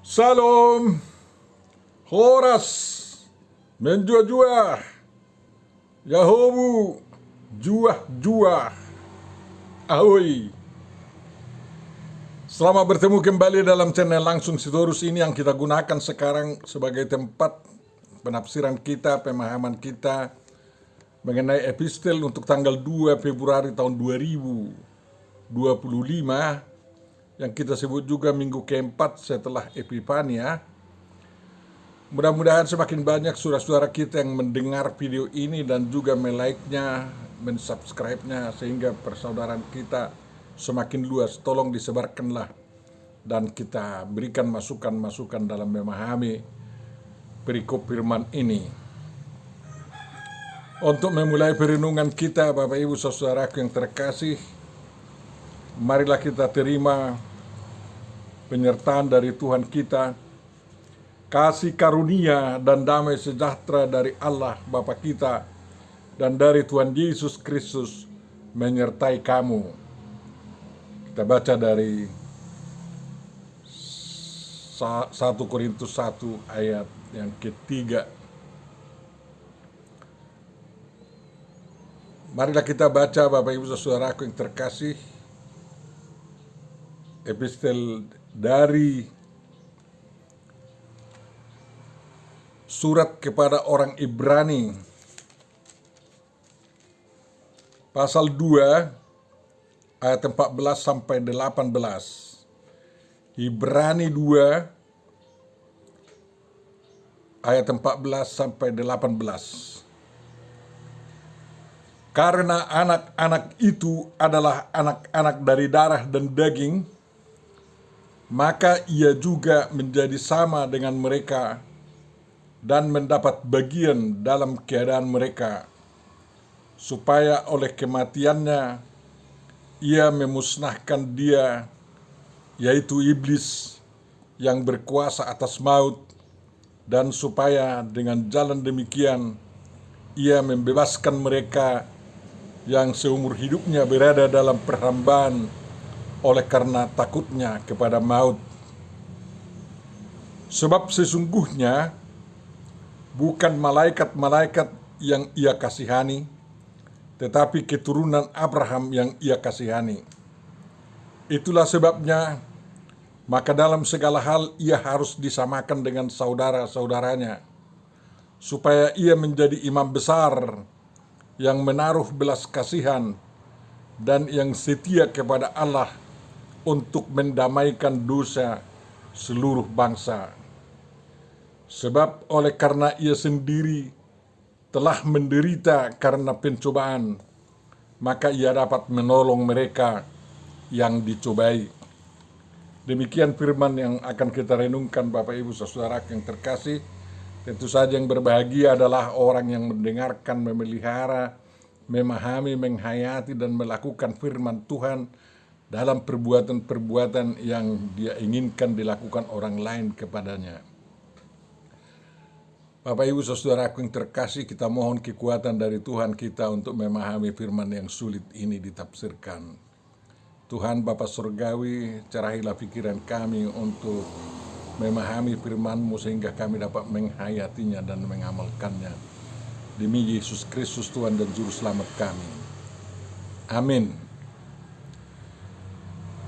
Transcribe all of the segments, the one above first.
Salom, Horas, menjua-jua, Yahobu, jua-jua, ahoy. Selamat bertemu kembali dalam channel Langsung Sitorus ini yang kita gunakan sekarang sebagai tempat penafsiran kita, pemahaman kita mengenai epistel untuk tanggal 2 Februari tahun 2025 yang kita sebut juga minggu keempat setelah Epifania. Mudah-mudahan semakin banyak saudara-saudara kita yang mendengar video ini dan juga melike-nya, mensubscribe-nya sehingga persaudaraan kita semakin luas. Tolong disebarkanlah dan kita berikan masukan-masukan dalam memahami perikop firman ini. Untuk memulai perenungan kita, Bapak Ibu saudaraku yang terkasih, marilah kita terima penyertaan dari Tuhan kita, kasih karunia dan damai sejahtera dari Allah Bapa kita dan dari Tuhan Yesus Kristus menyertai kamu. Kita baca dari 1 Korintus 1 ayat yang ketiga. Marilah kita baca, Bapak Ibu saudaraku yang terkasih, epistel dari surat kepada orang Ibrani pasal 2 ayat 14 sampai 18. Ibrani 2 ayat 14 sampai 18. Karena anak-anak itu adalah anak-anak dari darah dan daging, maka ia juga menjadi sama dengan mereka dan mendapat bagian dalam keadaan mereka, supaya oleh kematiannya ia memusnahkan dia, yaitu iblis yang berkuasa atas maut, dan supaya dengan jalan demikian ia membebaskan mereka yang seumur hidupnya berada dalam perhambaan oleh karena takutnya kepada maut. Sebab sesungguhnya bukan malaikat-malaikat yang ia kasihani, tetapi keturunan Abraham yang ia kasihani. Itulah sebabnya, maka dalam segala hal ia harus disamakan dengan saudara-saudaranya, supaya ia menjadi imam besar yang menaruh belas kasihan dan yang setia kepada Allah untuk mendamaikan dosa seluruh bangsa. Sebab oleh karena ia sendiri telah menderita karena pencobaan, maka ia dapat menolong mereka yang dicobai. Demikian firman yang akan kita renungkan, Bapak Ibu saudara yang terkasih. Tentu saja yang berbahagia adalah orang yang mendengarkan, memelihara, memahami, menghayati dan melakukan firman Tuhan dalam perbuatan-perbuatan yang dia inginkan dilakukan orang lain kepadanya. Bapak Ibu saudaraku yang terkasih, kita mohon kekuatan dari Tuhan kita untuk memahami firman yang sulit ini ditafsirkan. Tuhan Bapa Surgawi, cerahilah pikiran kami untuk memahami firman-Mu sehingga kami dapat menghayatinya dan mengamalkannya. Demi Yesus Kristus Tuhan dan Juru Selamat kami. Amin.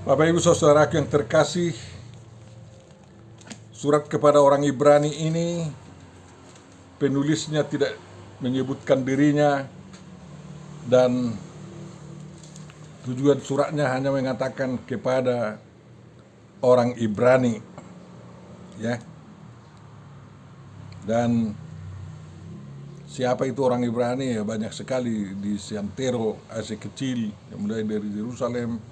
Bapak Ibu saudaraku yang terkasih, surat kepada orang Ibrani ini penulisnya tidak menyebutkan dirinya dan tujuan suratnya hanya mengatakan kepada orang Ibrani, ya. Dan siapa itu orang Ibrani? Ya, banyak sekali di seantero Asia Kecil, mulai dari Yerusalem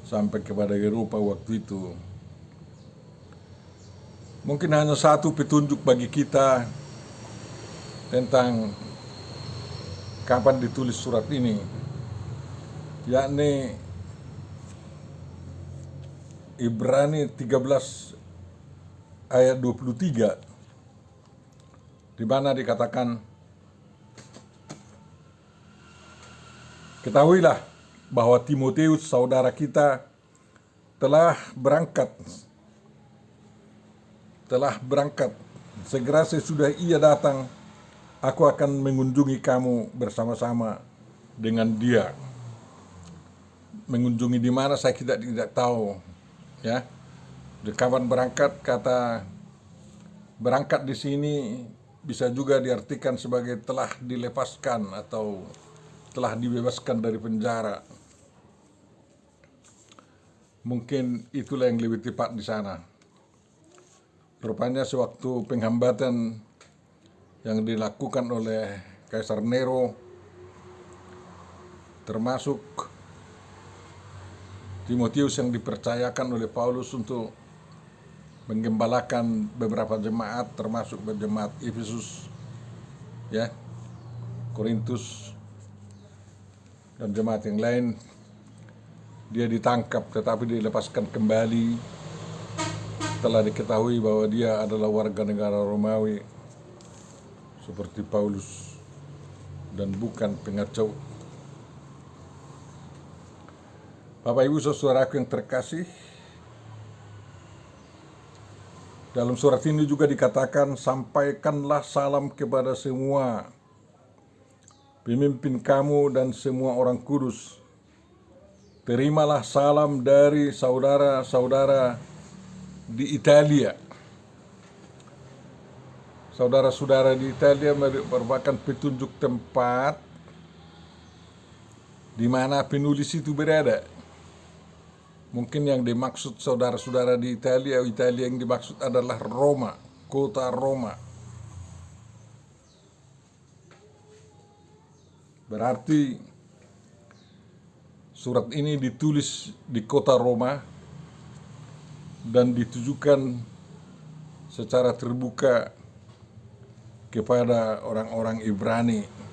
sampai kepada Eropa waktu itu. Mungkin hanya satu petunjuk bagi kita tentang kapan ditulis surat ini, yakni Ibrani 13 ayat 23, di mana dikatakan, ketahuilah bahwa Timotius saudara kita telah berangkat telah berangkat. Segera sesudah ia datang, aku akan mengunjungi kamu bersama-sama dengan dia. Mengunjungi di mana saya tidak tahu, ya. Di kapan berangkat, kata berangkat di sini bisa juga diartikan sebagai telah dilepaskan atau telah dibebaskan dari penjara. Mungkin itulah yang lebih tepat di sana. Rupanya sewaktu penghambatan yang dilakukan oleh Kaisar Nero, termasuk Timotius yang dipercayakan oleh Paulus untuk menggembalakan beberapa jemaat, termasuk jemaat Efesus, ya, Korintus, dan jemaat yang lain. Dia ditangkap tetapi dilepaskan kembali setelah diketahui bahwa dia adalah warga negara Romawi seperti Paulus dan bukan pengacau. Bapak Ibu saudaraku yang terkasih, dalam surat ini juga dikatakan, sampaikanlah salam kepada semua pemimpin kamu dan semua orang kudus. Terimalah salam dari saudara-saudara di Italia. Saudara-saudara di Italia merupakan petunjuk tempat di mana penulis itu berada. Mungkin yang dimaksud saudara-saudara di Italia yang dimaksud adalah Roma, kota Roma. Berarti surat ini ditulis di kota Roma dan ditujukan secara terbuka kepada orang-orang Ibrani.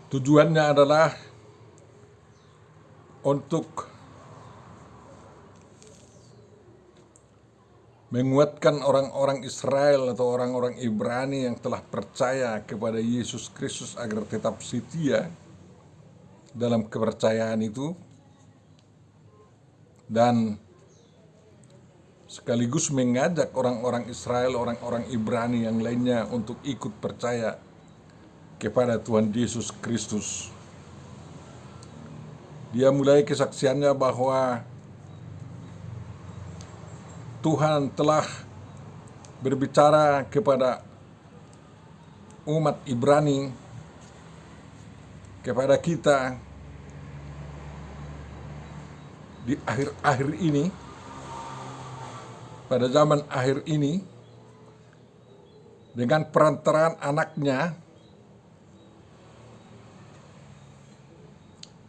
Tujuannya adalah untuk menguatkan orang-orang Israel atau orang-orang Ibrani yang telah percaya kepada Yesus Kristus agar tetap setia dalam kepercayaan itu, dan sekaligus mengajak orang-orang Israel, orang-orang Ibrani yang lainnya untuk ikut percaya kepada Tuhan Yesus Kristus. Dia mulai kesaksiannya bahwa Tuhan telah berbicara kepada umat Ibrani, kepada kita di akhir-akhir ini, pada zaman akhir ini, dengan perantaraan anaknya,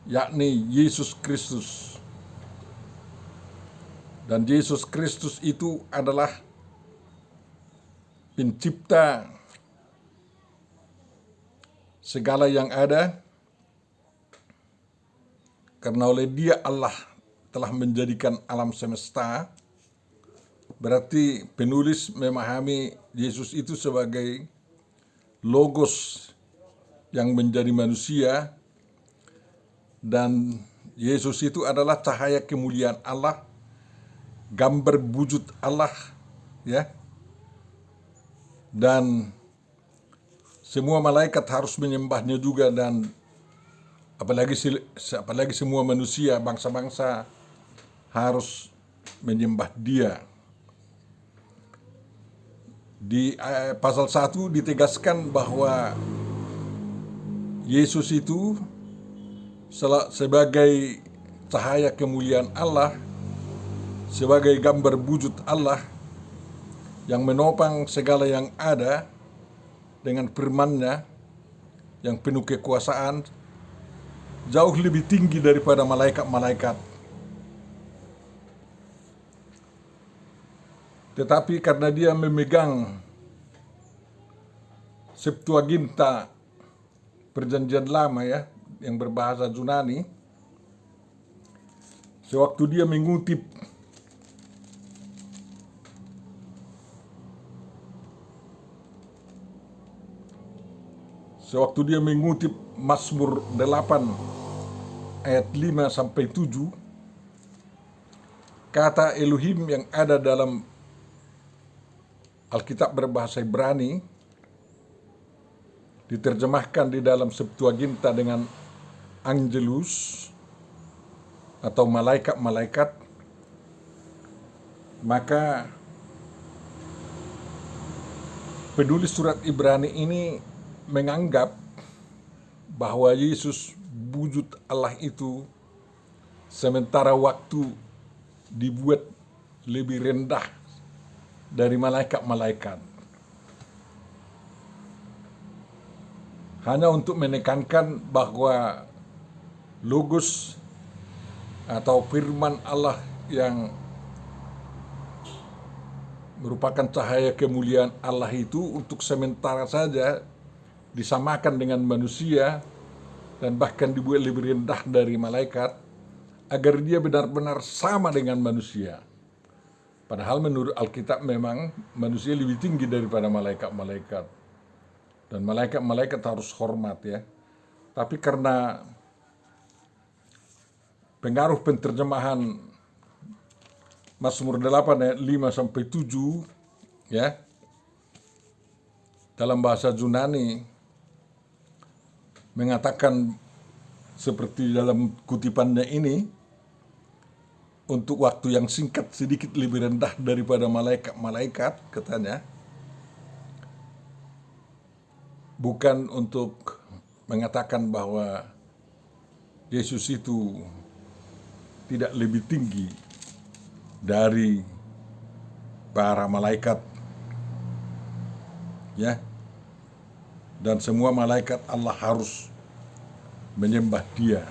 yakni Yesus Kristus. Dan Yesus Kristus itu adalah pencipta segala yang ada, karena oleh Dia Allah telah menjadikan alam semesta. Berarti penulis memahami Yesus itu sebagai Logos yang menjadi manusia, dan Yesus itu adalah cahaya kemuliaan Allah, gambar wujud Allah, ya. Dan semua malaikat harus menyembahnya juga, dan apalagi semua manusia, bangsa-bangsa harus menyembah Dia. Di pasal 1 ditegaskan bahwa Yesus itu sebagai cahaya kemuliaan Allah, sebagai gambar wujud Allah yang menopang segala yang ada dengan firman-Nya yang penuh kekuasaan, jauh lebih tinggi daripada malaikat-malaikat. Tetapi karena Dia memegang Septuaginta Perjanjian Lama, ya, yang berbahasa Yunani, sewaktu Dia mengutip sewaktu dia mengutip Mazmur 8 ayat 5 sampai 7, kata Elohim yang ada dalam Alkitab berbahasa Ibrani diterjemahkan di dalam Septuaginta dengan Angelus atau malaikat-malaikat, maka penulis surat Ibrani ini menganggap bahwa Yesus wujud Allah itu sementara waktu dibuat lebih rendah dari malaikat-malaikat. Hanya untuk menekankan bahwa Logos atau firman Allah yang merupakan cahaya kemuliaan Allah itu untuk sementara saja disamakan dengan manusia dan bahkan dibuat lebih rendah dari malaikat agar dia benar-benar sama dengan manusia. Padahal menurut Alkitab memang manusia lebih tinggi daripada malaikat-malaikat. Dan malaikat-malaikat harus hormat ya. Tapi karena pengaruh penterjemahan Mazmur 8 ayat 5 sampai 7 ya, dalam bahasa Yunani mengatakan seperti dalam kutipannya ini, untuk waktu yang singkat sedikit lebih rendah daripada malaikat-malaikat katanya, bukan untuk mengatakan bahwa Yesus itu tidak lebih tinggi dari para malaikat ya, dan semua malaikat Allah harus menyembah dia.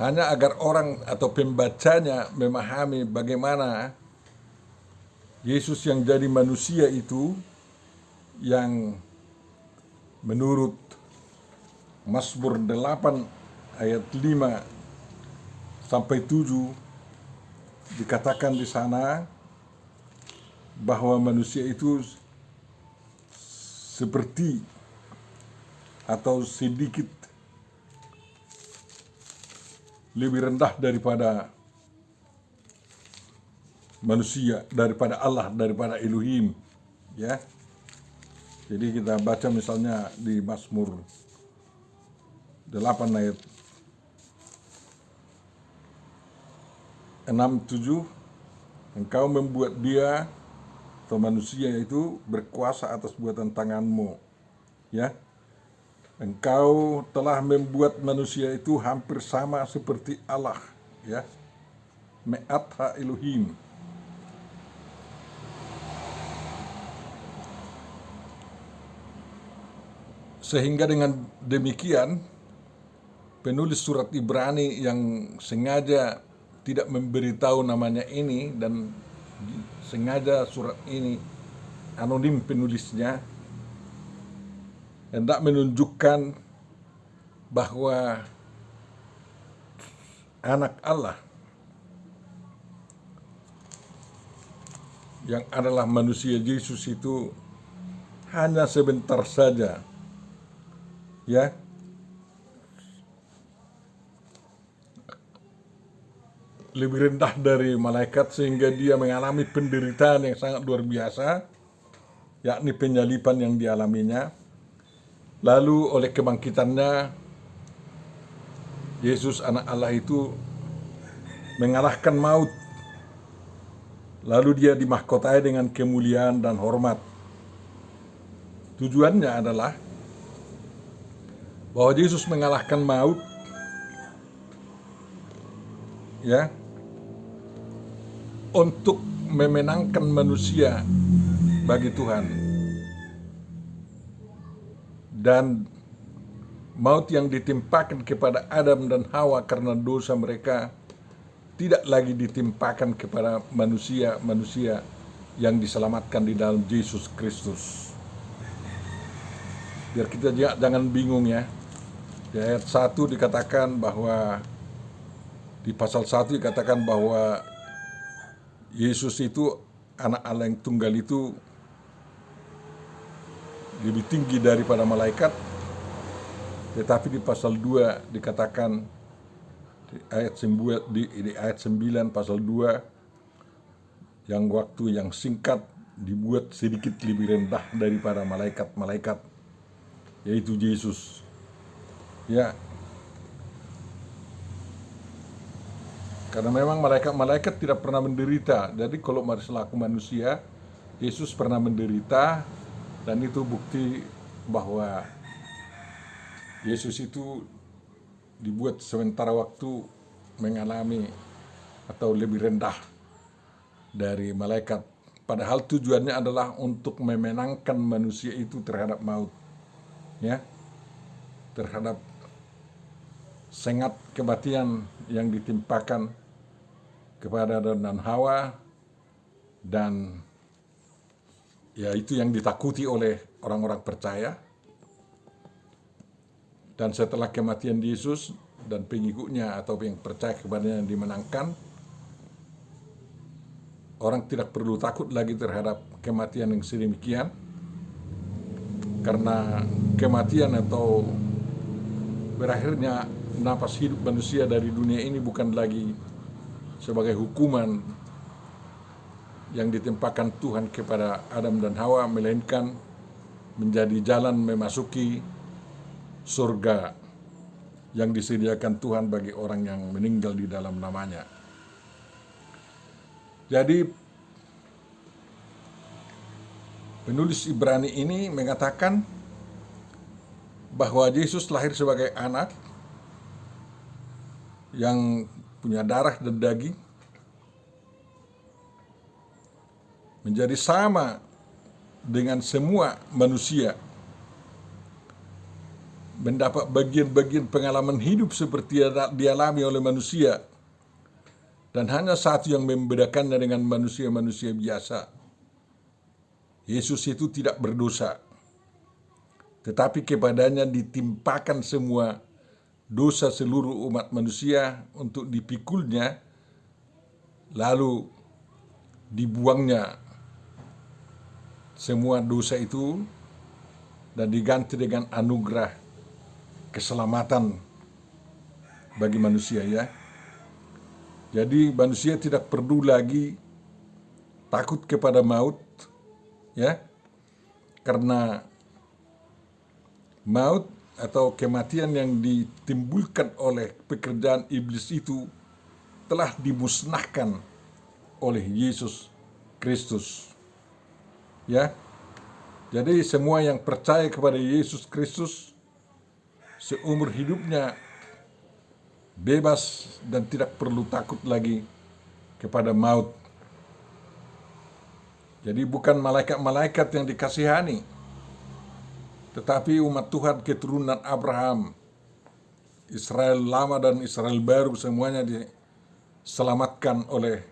Hanya agar orang atau pembacanya memahami bagaimana Yesus yang jadi manusia itu, yang menurut Mazmur 8 ayat 5 sampai 7 dikatakan di sana bahwa manusia itu seperti atau sedikit lebih rendah daripada manusia, daripada Allah, daripada Elohim ya. Jadi kita baca misalnya di Mazmur 8 ayat 6-7, engkau membuat dia atau manusia itu berkuasa atas buatan tanganmu ya. Engkau telah membuat manusia itu hampir sama seperti Allah ya. Me'atha Elohim. Sehingga dengan demikian penulis surat Ibrani yang sengaja tidak memberitahu namanya ini dan sengaja surat ini anonim penulisnya, hendak menunjukkan bahwa anak Allah yang adalah manusia Yesus itu hanya sebentar saja ya, lebih rendah dari malaikat sehingga dia mengalami penderitaan yang sangat luar biasa, yakni penyaliban yang dialaminya. Lalu oleh kebangkitannya Yesus anak Allah itu mengalahkan maut. Lalu dia dimahkotai dengan kemuliaan dan hormat. Tujuannya adalah bahwa Yesus mengalahkan maut ya, untuk memenangkan manusia bagi Tuhan. Dan maut yang ditimpakan kepada Adam dan Hawa karena dosa mereka tidak lagi ditimpakan kepada manusia yang diselamatkan di dalam Yesus Kristus. Biar kita jangan bingung ya. Di ayat 1 dikatakan bahwa, di pasal 1 dikatakan bahwa Yesus itu anak Allah yang tunggal itu lebih tinggi daripada malaikat, tetapi di pasal 2 dikatakan di ayat 9 pasal 2 yang waktu yang singkat dibuat sedikit lebih rendah daripada malaikat-malaikat, yaitu Yesus. Ya, karena memang malaikat-malaikat tidak pernah menderita. Jadi kalau selaku manusia, Yesus pernah menderita, dan itu bukti bahwa Yesus itu dibuat sementara waktu mengalami atau lebih rendah dari malaikat. Padahal tujuannya adalah untuk memenangkan manusia itu terhadap maut, ya, terhadap sengat kematian yang ditimpakan kepada Adam dan Hawa, dan ya itu yang ditakuti oleh orang-orang percaya. Dan setelah kematian Yesus dan pengikutnya atau yang percaya kepadanya dimenangkan, orang tidak perlu takut lagi terhadap kematian yang sedemikian, karena kematian atau berakhirnya napas hidup manusia dari dunia ini bukan lagi sebagai hukuman yang ditimpakan Tuhan kepada Adam dan Hawa, melainkan menjadi jalan memasuki surga yang disediakan Tuhan bagi orang yang meninggal di dalam namanya. Jadi penulis Ibrani ini mengatakan bahwa Yesus lahir sebagai anak yang punya darah dan daging, menjadi sama dengan semua manusia, mendapat bagian-bagian pengalaman hidup seperti yang dialami oleh manusia, dan hanya satu yang membedakannya dengan manusia-manusia biasa. Yesus itu tidak berdosa, tetapi kepadanya ditimpakan semua dosa seluruh umat manusia untuk dipikulnya, lalu dibuangnya semua dosa itu dan diganti dengan anugerah keselamatan bagi manusia, ya. Jadi manusia tidak perlu lagi takut kepada maut, ya, karena maut atau kematian yang ditimbulkan oleh pekerjaan iblis itu telah dimusnahkan oleh Yesus Kristus, ya. Jadi semua yang percaya kepada Yesus Kristus seumur hidupnya bebas dan tidak perlu takut lagi kepada maut. Jadi bukan malaikat-malaikat yang dikasihani, tetapi umat Tuhan keturunan Abraham, Israel lama dan Israel baru, semuanya diselamatkan oleh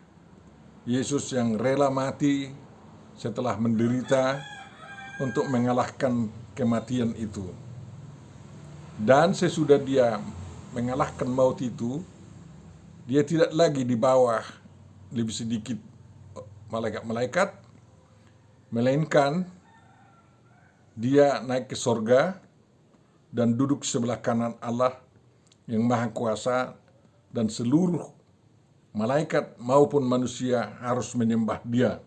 Yesus yang rela mati setelah menderita untuk mengalahkan kematian itu. Dan sesudah dia mengalahkan maut itu, dia tidak lagi di bawah lebih sedikit malaikat-malaikat, melainkan dia naik ke sorga dan duduk sebelah kanan Allah yang Maha Kuasa, dan seluruh malaikat maupun manusia harus menyembah dia.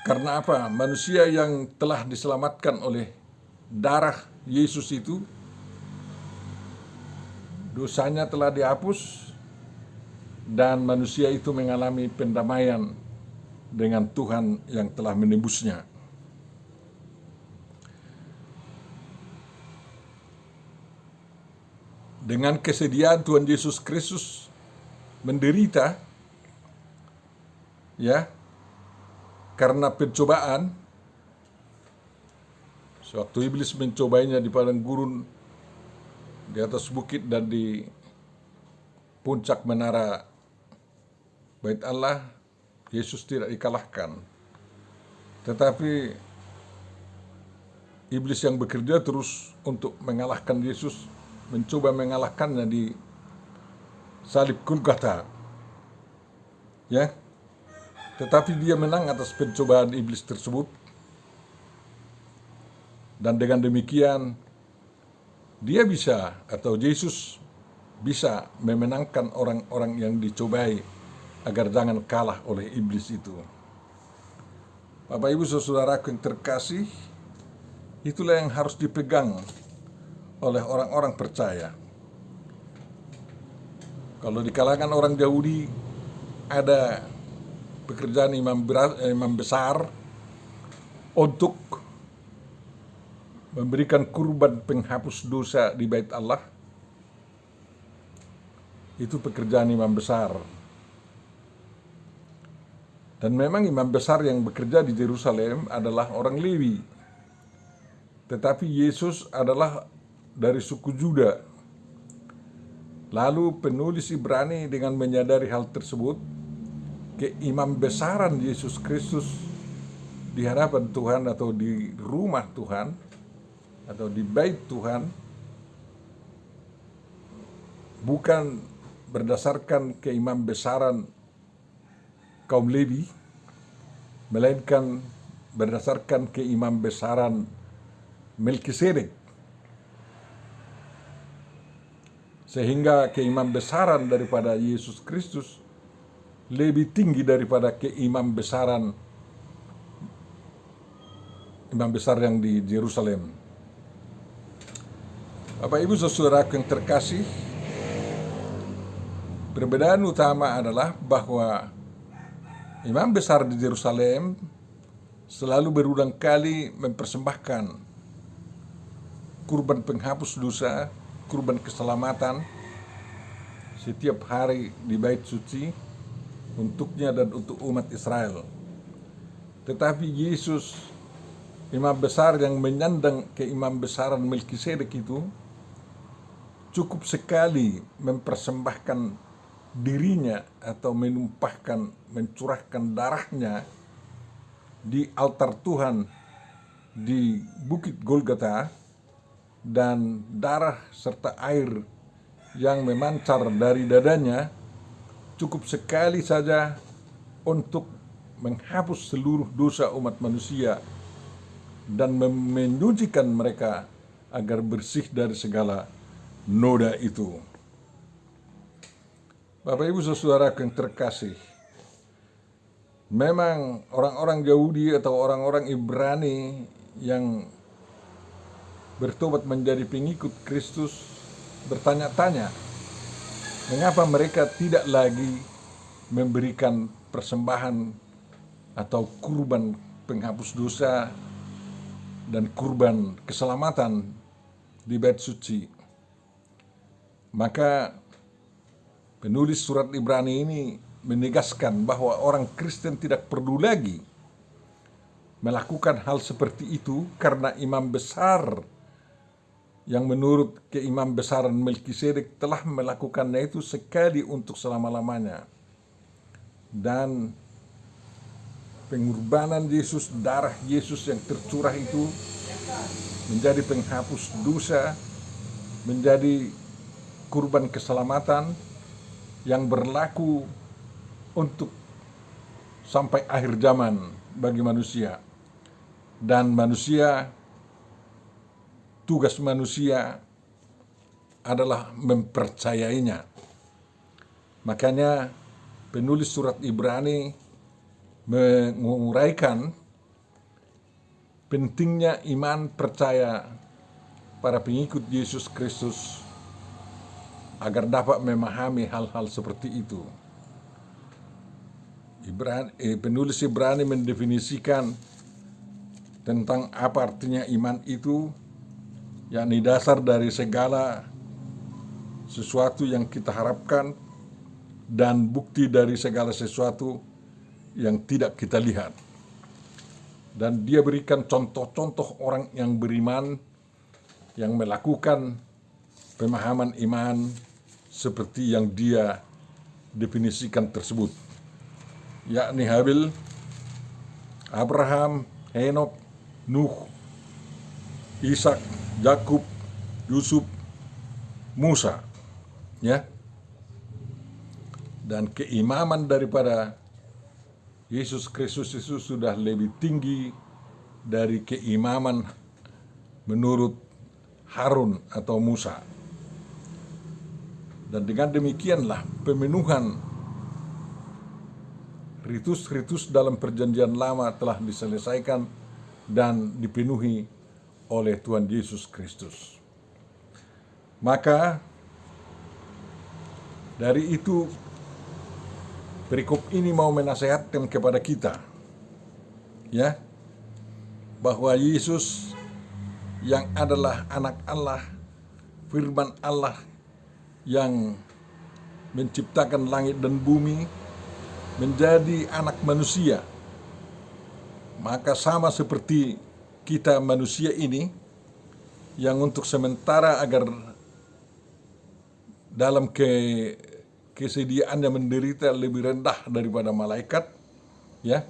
Karena apa? Manusia yang telah diselamatkan oleh darah Yesus itu, dosanya telah dihapus, dan manusia itu mengalami pendamaian dengan Tuhan yang telah menebusnya. Dengan kesediaan Tuhan Yesus Kristus menderita, ya, karena pencobaan. Sewaktu iblis mencobanya di padang gurun, di atas bukit dan di puncak menara Bait Allah, Yesus tidak dikalahkan. Tetapi iblis yang bekerja terus untuk mengalahkan Yesus, mencoba mengalahkannya di salib Golgota, ya. Tetapi dia menang atas pencobaan iblis tersebut, Dan dengan demikian dia bisa, atau Yesus bisa memenangkan orang-orang yang dicobai agar jangan kalah oleh iblis itu. Bapak Ibu saudaraku yang terkasih, itulah yang harus dipegang oleh orang-orang percaya. Kalau di kalangan orang Yahudi ada pekerjaan imam besar untuk memberikan kurban penghapus dosa di bait Allah. Itu pekerjaan imam besar. Dan memang imam besar yang bekerja di Yerusalem adalah orang Lewi. Tetapi Yesus adalah dari suku Juda. Lalu penulis Ibrani dengan menyadari hal tersebut, keimam besaran Yesus Kristus di hadapan Tuhan atau di rumah Tuhan atau di bait Tuhan bukan berdasarkan keimam besaran kaum Lewi, melainkan berdasarkan keimam besaran Melkisedek. Sehingga keimam besaran daripada Yesus Kristus lebih tinggi daripada keimam besaran imam besar yang di Yerusalem. Bapak Ibu saudaraku yang terkasih, perbedaan utama adalah bahwa imam besar di Yerusalem selalu berulang kali mempersembahkan kurban penghapus dosa, kurban keselamatan setiap hari di bait suci untuknya dan untuk umat Israel. Tetapi Yesus, imam besar yang menyandang keimam besaran Melkisedek itu, cukup sekali mempersembahkan dirinya atau mencurahkan darahnya di altar Tuhan di Bukit Golgota, dan darah serta air yang memancar dari dadanya cukup sekali saja untuk menghapus seluruh dosa umat manusia dan menyucikan mereka agar bersih dari segala noda itu. Bapak Ibu saudaraku yang terkasih, memang orang-orang Yahudi atau orang-orang Ibrani yang bertobat menjadi pengikut Kristus bertanya-tanya, mengapa mereka tidak lagi memberikan persembahan atau kurban penghapus dosa dan kurban keselamatan di bait suci. Maka penulis surat Ibrani ini menegaskan bahwa orang Kristen tidak perlu lagi melakukan hal seperti itu karena imam besar yang menurut keimam besaran Melkisedek telah melakukannya itu sekali untuk selama-lamanya. Dan pengorbanan Yesus, darah Yesus yang tercurah itu menjadi penghapus dosa, menjadi kurban keselamatan yang berlaku untuk sampai akhir zaman bagi manusia. Dan tugas manusia adalah mempercayainya. Makanya penulis surat Ibrani menguraikan pentingnya iman percaya para pengikut Yesus Kristus agar dapat memahami hal-hal seperti itu. Penulis Ibrani mendefinisikan tentang apa artinya iman itu, yakni dasar dari segala sesuatu yang kita harapkan dan bukti dari segala sesuatu yang tidak kita lihat. Dan dia berikan contoh-contoh orang yang beriman yang melakukan pemahaman iman seperti yang dia definisikan tersebut, yakni Habil, Abraham, Henok, Nuh, Ishak, Yakub, Yusuf, Musa, ya. Dan keimaman daripada Yesus Kristus itu sudah lebih tinggi dari keimaman menurut Harun atau Musa. Dan dengan demikianlah pemenuhan ritus-ritus dalam perjanjian lama telah diselesaikan dan dipenuhi oleh Tuhan Yesus Kristus. Maka dari itu perikop ini mau menasihatkan kepada kita, ya, bahwa Yesus yang adalah anak Allah, firman Allah yang menciptakan langit dan bumi, menjadi anak manusia. Maka sama seperti kita manusia ini, yang untuk sementara agar dalam kesediaannya menderita lebih rendah daripada malaikat, ya,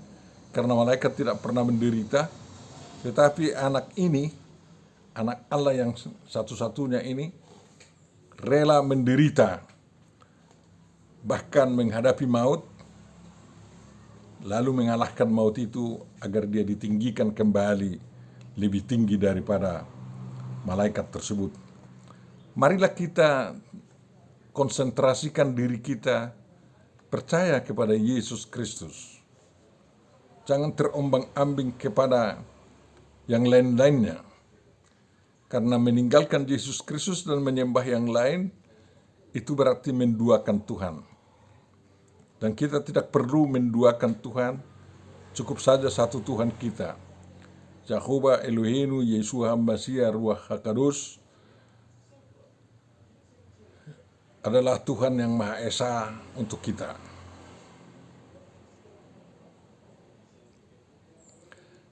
karena malaikat tidak pernah menderita, tetapi anak ini, anak Allah yang satu-satunya ini, rela menderita, bahkan menghadapi maut, lalu mengalahkan maut itu agar dia ditinggikan kembali lebih tinggi daripada malaikat tersebut. Marilah kita konsentrasikan diri kita percaya kepada Yesus Kristus. Jangan terombang-ambing kepada yang lain-lainnya. Karena meninggalkan Yesus Kristus dan menyembah yang lain, itu berarti menduakan Tuhan. Dan kita tidak perlu menduakan Tuhan, cukup saja satu Tuhan kita. Jehovah Eloheinu Yeshua Mashiach Ruach HaKadosh adalah Tuhan yang Maha Esa untuk kita.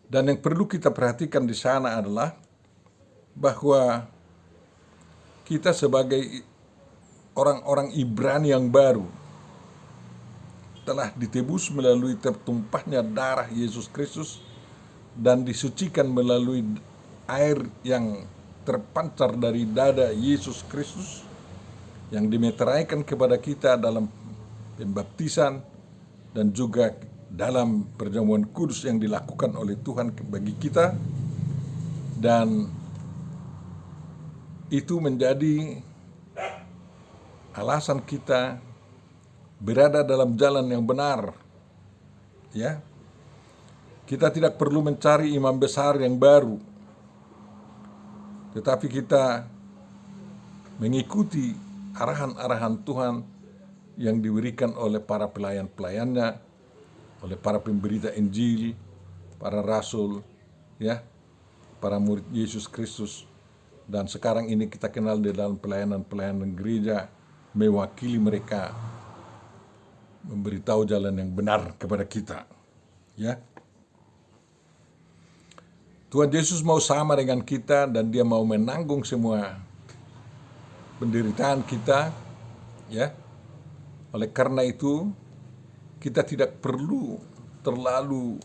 Dan yang perlu kita perhatikan di sana adalah bahwa kita sebagai orang-orang Ibrani yang baru telah ditebus melalui tertumpahnya darah Yesus Kristus dan disucikan melalui air yang terpancar dari dada Yesus Kristus yang dimeteraikan kepada kita dalam pembaptisan dan juga dalam perjamuan kudus yang dilakukan oleh Tuhan bagi kita. Dan itu menjadi alasan kita berada dalam jalan yang benar, ya. Kita tidak perlu mencari imam besar yang baru, tetapi kita mengikuti arahan-arahan Tuhan yang diberikan oleh para pelayan-pelayannya, oleh para pemberita Injil, para rasul, ya, para murid Yesus Kristus. Dan sekarang ini kita kenal di dalam pelayanan-pelayanan gereja, mewakili mereka, memberitahu jalan yang benar kepada kita, ya. Tuhan Yesus mau sama dengan kita dan dia mau menanggung semua penderitaan kita, ya. Oleh karena itu kita tidak perlu terlalu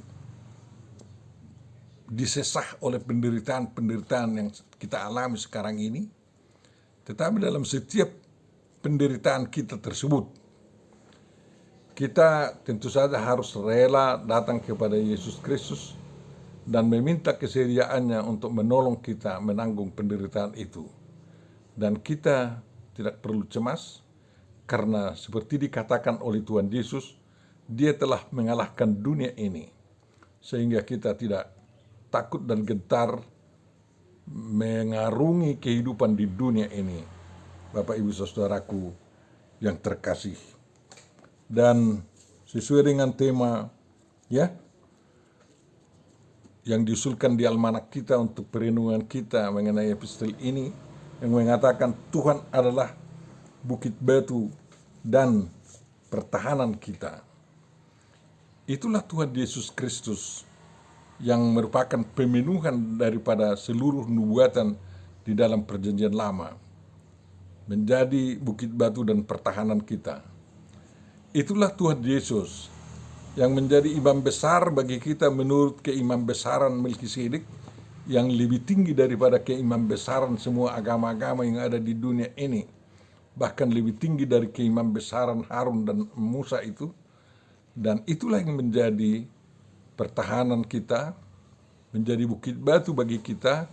disesah oleh penderitaan-penderitaan yang kita alami sekarang ini, tetapi dalam setiap penderitaan kita tersebut, kita tentu saja harus rela datang kepada Yesus Kristus dan meminta kesediaannya untuk menolong kita menanggung penderitaan itu. Dan kita tidak perlu cemas, karena seperti dikatakan oleh Tuhan Yesus, dia telah mengalahkan dunia ini, sehingga kita tidak takut dan gentar mengarungi kehidupan di dunia ini, Bapak Ibu Saudaraku yang terkasih. Dan sesuai dengan tema, ya, yang diusulkan di almanak kita untuk perenungan kita mengenai epistel ini, yang mengatakan Tuhan adalah bukit batu dan pertahanan kita. Itulah Tuhan Yesus Kristus yang merupakan pemenuhan daripada seluruh nubuatan di dalam perjanjian lama, menjadi bukit batu dan pertahanan kita. Itulah Tuhan Yesus yang menjadi imam besar bagi kita menurut keimam besaran Melkisedek, yang lebih tinggi daripada keimam besaran semua agama-agama yang ada di dunia ini, bahkan lebih tinggi dari keimam besaran Harun dan Musa itu. Dan itulah yang menjadi pertahanan kita, menjadi bukit batu bagi kita,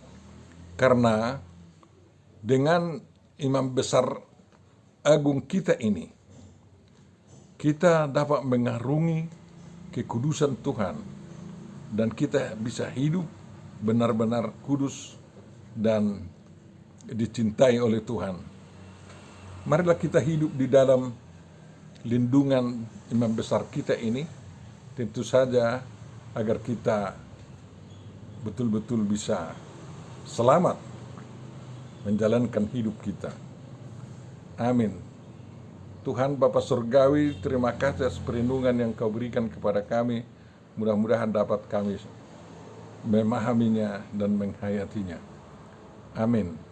Karena dengan imam besar agung kita ini, kita dapat mengarungi kekudusan Tuhan dan kita bisa hidup benar-benar kudus dan dicintai oleh Tuhan. Marilah kita hidup di dalam lindungan imam besar kita ini, tentu saja agar kita betul-betul bisa selamat menjalankan hidup kita. Amin. Tuhan Bapa Surgawi, terima kasih atas perlindungan yang Kau berikan kepada kami. Mudah-mudahan dapat kami memahaminya dan menghayatinya. Amin.